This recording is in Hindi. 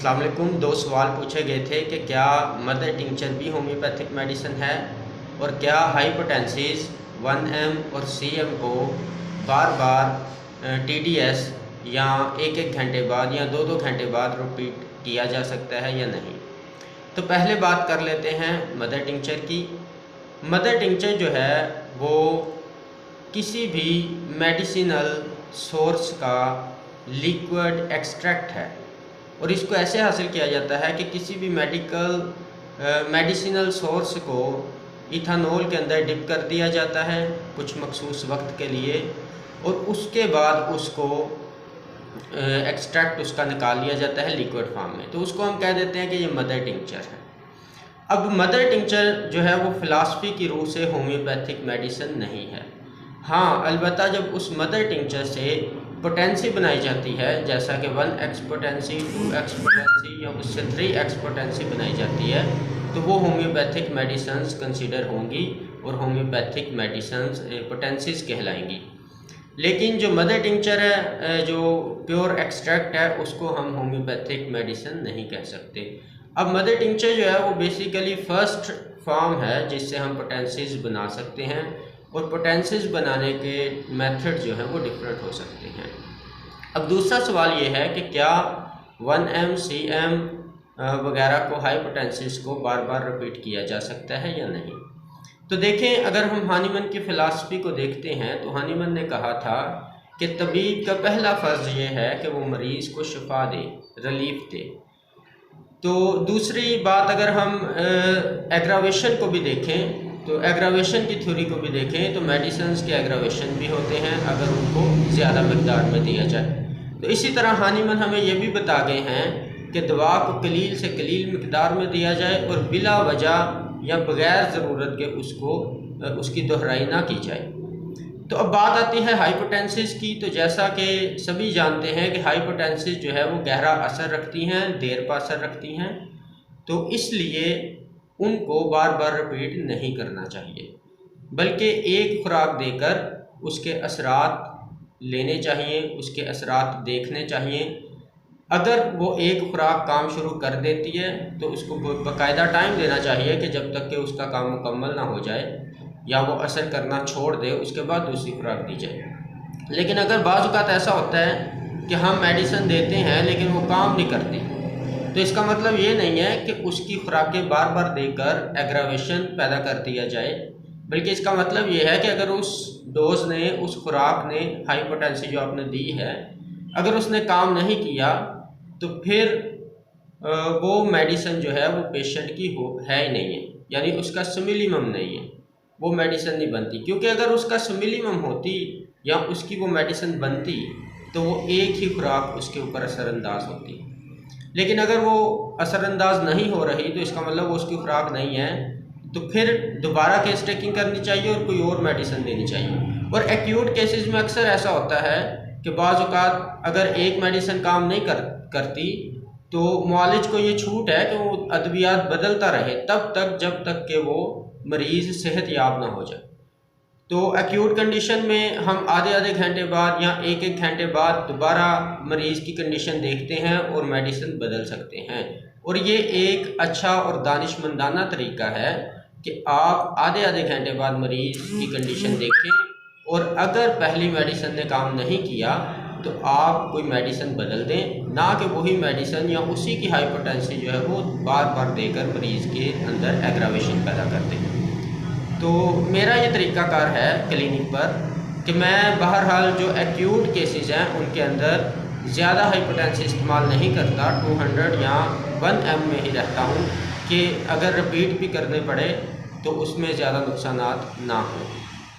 अस्सलाम वालेकुम। दो सवाल पूछे गए थे कि क्या मदर टिंचर भी होम्योपैथिक मेडिसिन है और क्या हाइपोटेंसिस 1M और CM को बार बार TDS या एक एक घंटे बाद या दो दो घंटे बाद रिपीट किया जा सकता है या नहीं। तो पहले बात कर लेते हैं मदर टिंचर की। मदर टिंचर जो है वो किसी भी मेडिसिनल सोर्स का लिक्विड एक्सट्रैक्ट है और इसको ऐसे हासिल किया जाता है कि किसी भी मेडिसिनल सोर्स को इथानॉल के अंदर डिप कर दिया जाता है कुछ मखसूस वक्त के लिए और उसके बाद उसको एक्सट्रैक्ट उसका निकाल लिया जाता है लिक्विड फॉर्म में, तो उसको हम कह देते हैं कि ये मदर टिंचर है। अब मदर टिंचर जो है वो फ़िलासफ़ी की रूह से होम्योपैथिक मेडिसिन नहीं है। हाँ, अलबत्ता जब उस मदर टिंचर से पोटेंसी बनाई जाती है, जैसा कि 1x पोटेंसी, 2x पोटेंसी या उससे 3x पोटेंसी बनाई जाती है, तो वो होम्योपैथिक मेडिसिन्स कंसीडर होंगी और होम्योपैथिक मेडिसिन्स पोटेंसीज कहलाएंगी। लेकिन जो मदर टिंचर है, जो प्योर एक्सट्रैक्ट है, उसको हम होम्योपैथिक मेडिसिन नहीं कह सकते। अब मदर टिंचर जो है वो बेसिकली फ़र्स्ट फॉर्म है जिससे हम पोटेंसीज बना सकते हैं और पोटेंसीज बनाने के मेथड जो हैं वो डिफरेंट हो सकते हैं। अब दूसरा सवाल ये है कि क्या 1M CM वगैरह को हाई पोटेंसीज को बार बार रिपीट किया जा सकता है या नहीं। तो देखें, अगर हम हानीमन की फ़िलासफ़ी को देखते हैं तो हानीमन ने कहा था कि तबीब का पहला फ़र्ज़ ये है कि वो मरीज़ को शिफा दे, रिलीफ दे। तो दूसरी बात, अगर हम एग्रावेशन को भी देखें तो एग्रावेशन की थ्योरी को भी देखें तो मेडिसिन्स के एग्रावेशन भी होते हैं अगर उनको ज़्यादा मकदार में दिया जाए। तो इसी तरह हानीमन हमें ये भी बता गए हैं कि दवा को कलील से कलील मकदार में दिया जाए और बिला वजह या बग़ैर ज़रूरत के उसकी दोहराई ना की जाए। तो अब बात आती है हाइपोटेंसिस की। तो जैसा कि सभी जानते हैं कि हाइपोटेंसिस जो है वो गहरा असर रखती हैं, देर पर असर रखती हैं, तो इसलिए उनको बार बार रिपीट नहीं करना चाहिए, बल्कि एक खुराक देकर उसके असरात लेने चाहिए, उसके असरात देखने चाहिए। अगर वो एक खुराक काम शुरू कर देती है तो उसको बाकायदा टाइम देना चाहिए कि जब तक कि उसका काम मुकम्मल ना हो जाए या वो असर करना छोड़ दे, उसके बाद दूसरी खुराक दी जाए। लेकिन अगर बाज़ औक़ात ऐसा होता है कि हम मेडिसिन देते हैं लेकिन वो काम नहीं करती, तो इसका मतलब ये नहीं है कि उसकी खुराकें बार बार देकर एग्रावेशन पैदा कर दिया जाए, बल्कि इसका मतलब ये है कि अगर उस डोज ने, उस खुराक ने, हाइपोटेंसी जो आपने दी है, अगर उसने काम नहीं किया तो फिर वो मेडिसिन जो है वो पेशेंट की है ही नहीं है, यानी उसका सिमिलिमम नहीं है, वो मेडिसिन नहीं बनती। क्योंकि अगर उसका सिमिलिमम होती या उसकी वो मेडिसिन बनती तो वो एक ही खुराक उसके ऊपर असरअंदाज होती। लेकिन अगर वो असरअंदाज नहीं हो रही तो इसका मतलब वो उसकी खुराक नहीं है, तो फिर दोबारा केस टेकिंग करनी चाहिए और कोई और मेडिसिन देनी चाहिए। और एक्यूट केसेस में अक्सर ऐसा होता है कि बाज़ औक़ात अगर एक मेडिसिन काम नहीं करती तो मुआलिज को ये छूट है कि वो अद्वियात बदलता रहे तब तक जब तक कि वो मरीज़ सेहत याब ना हो जाए। तो एक्यूट कंडीशन में हम आधे आधे घंटे बाद या एक एक घंटे बाद दोबारा मरीज़ की कंडीशन देखते हैं और मेडिसिन बदल सकते हैं। और ये एक अच्छा और दानिशमंदाना तरीका है कि आप आधे आधे घंटे बाद मरीज़ की कंडीशन देखें और अगर पहली मेडिसिन ने काम नहीं किया तो आप कोई मेडिसिन बदल दें, ना कि वही मेडिसिन या उसी की हाइपोटेंसी जो है वो बार बार देकर मरीज़ के अंदर एग्रावेशन पैदा कर दें। तो मेरा ये तरीक़ाकार है क्लिनिक पर कि मैं बहरहाल जो एक्यूट केसेस हैं उनके अंदर ज़्यादा हाइपोटेंसी इस्तेमाल नहीं करता, 200 या 1M में ही रहता हूँ कि अगर रिपीट भी करने पड़े तो उसमें ज़्यादा नुकसानात ना हों।